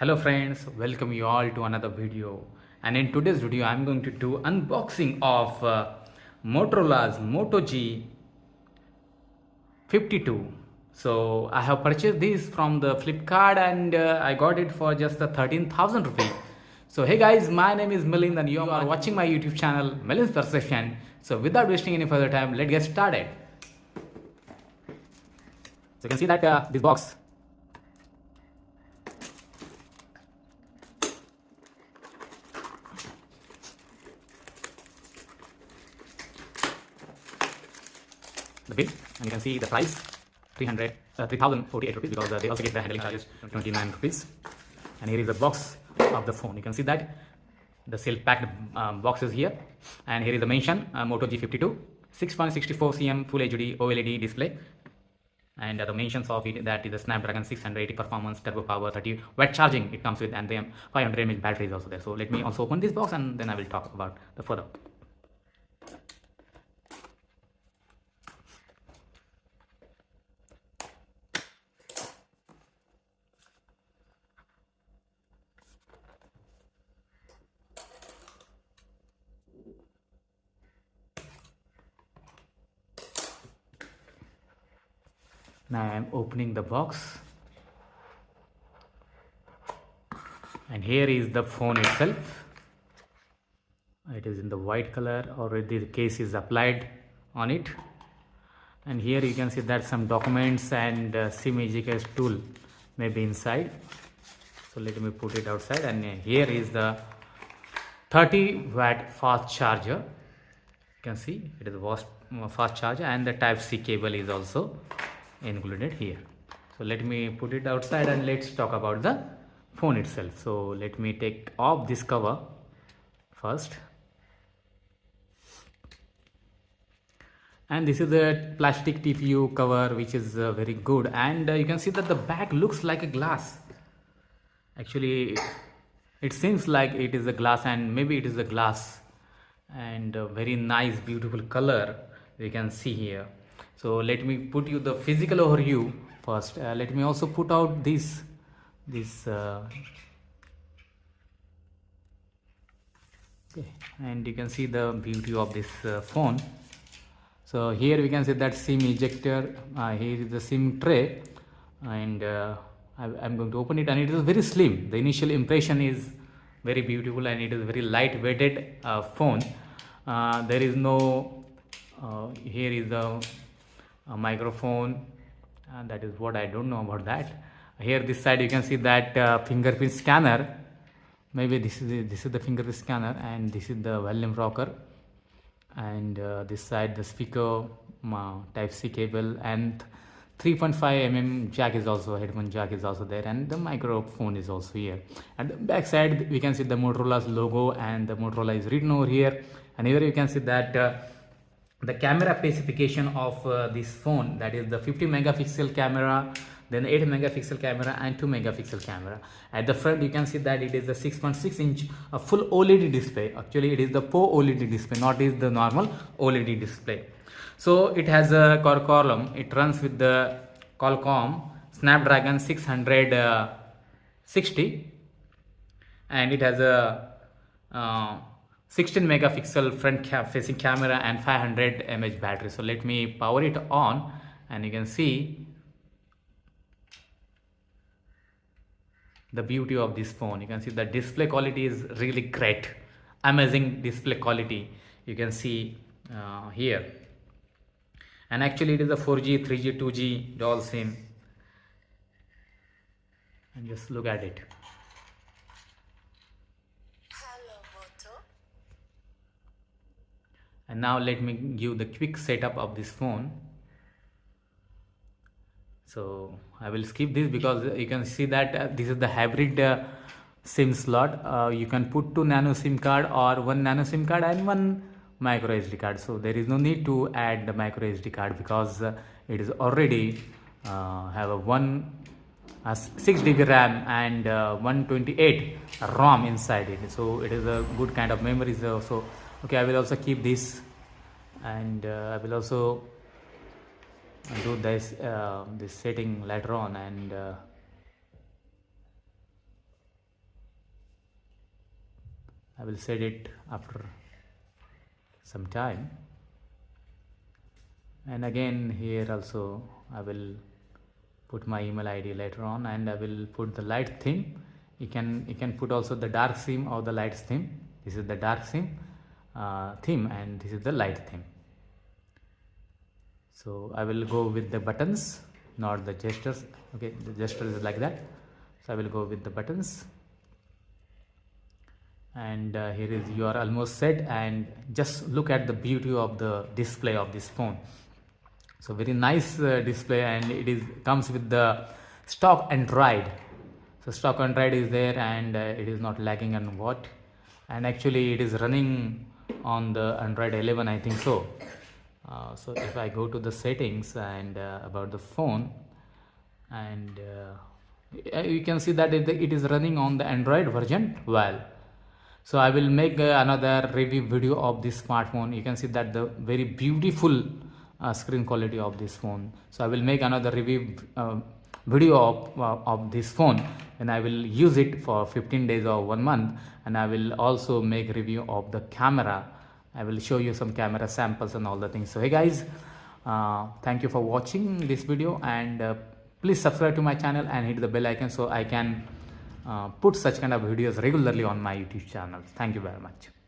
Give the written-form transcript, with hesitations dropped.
Hello friends, welcome you all to another video, and in today's video I'm going to do unboxing of Motorola's Moto g52. So I have purchased this from the Flipkart and I got it for just 13,000 rupees. So hey guys, my name is Milind and you are watching my YouTube channel Milind's Perception. So without wasting any further time, let's get started. So you can see that this box, the bill, and you can see the price 3048 rupees, because they also get the handling charges 29 rupees. And here is the box of the phone. You can see that the seal packed box is here, and here is the mention Moto G52 6.64 cm full HD OLED display, and the mentions of it that is the Snapdragon 680 performance, turbo power, 30 watt charging it comes with, and the 500 mAh battery is also there. So let me also open this box and then I will talk about the further. Now I am opening the box, and here is the phone itself. It is in the white color. Already the case is applied on it, and here you can see that some documents and SIM ejector tool may be inside. So let me put it outside, and here is the 30 watt fast charger. You can see it is a fast charger, and the Type-C cable is also included here. So let me put it outside and let's talk about the phone itself. So let me take off this cover first, and this is the plastic TPU cover, which is very good, and you can see that the back looks like a glass. Actually it seems like it is a glass, and maybe it is a glass, and a very nice beautiful color we can see here. So let me put you the physical overview first. Let me also put out this okay, and you can see the beauty of this phone. So here we can see that SIM ejector. Here is the SIM tray, and I'm going to open it, and it is very slim. The initial impression is very beautiful, and it is very light weighted phone. There is no here is the microphone, that is what I don't know about that. Here this side you can see that fingerprint scanner. Maybe this is the fingerprint scanner, and this is the volume rocker, and this side the speaker, Type-C cable, and 3.5 mm jack is also, headphone jack is also there, and the microphone is also here. At the back side we can see the Motorola's logo, and the Motorola is written over here. And here you can see that the camera specification of this phone, that is the 50 megapixel camera, then 8 megapixel camera, and 2 megapixel camera. At the front you can see that it is a 6.6 inch full OLED display. Actually it is the Pro OLED display, not is the normal OLED display. So it has a core column. It runs with the Qualcomm Snapdragon 660, and it has a 16 megapixel front facing camera and 500 mAh battery. So let me power it on, and you can see the beauty of this phone. You can see the display quality is really great, amazing display quality you can see here. And actually it is a 4G, 3G, 2G dual SIM, and just look at it. And now let me give the quick setup of this phone. So I will skip this because you can see that this is the hybrid SIM slot. You can put 2 nano SIM card, or 1 nano SIM card and 1 micro SD card. So there is no need to add the micro SD card, because it is already have a 6 GB RAM and 128 ROM inside it. So it is a good kind of memory. So okay, I will also keep this, and I will also do this setting later on. And I will set it after some time. And again here also I will put my email ID later on, and I will put the light theme. You can put also the dark theme or the light theme. This is the dark theme and this is the light theme. So I will go with the buttons, not the gestures. Okay, the gesture is like that. So I will go with the buttons. And here is, you are almost set, and just look at the beauty of the display of this phone. So very nice display, and it comes with the stock Android. So stock Android is there, and it is not lagging and what, and actually it is running on the Android 11, I think so. So if I go to the settings and about the phone, and you can see that it is running on the Android version 12. So I will make another review video of this smartphone. You can see that the very beautiful screen quality of this phone. So I will make another review video of this phone, and I will use it for 15 days or 1 month. And I will also make review of the camera. I will show you some camera samples and all the things. So hey guys, thank you for watching this video, and please subscribe to my channel and hit the bell icon so I can put such kind of videos regularly on my YouTube channel. Thank you very much.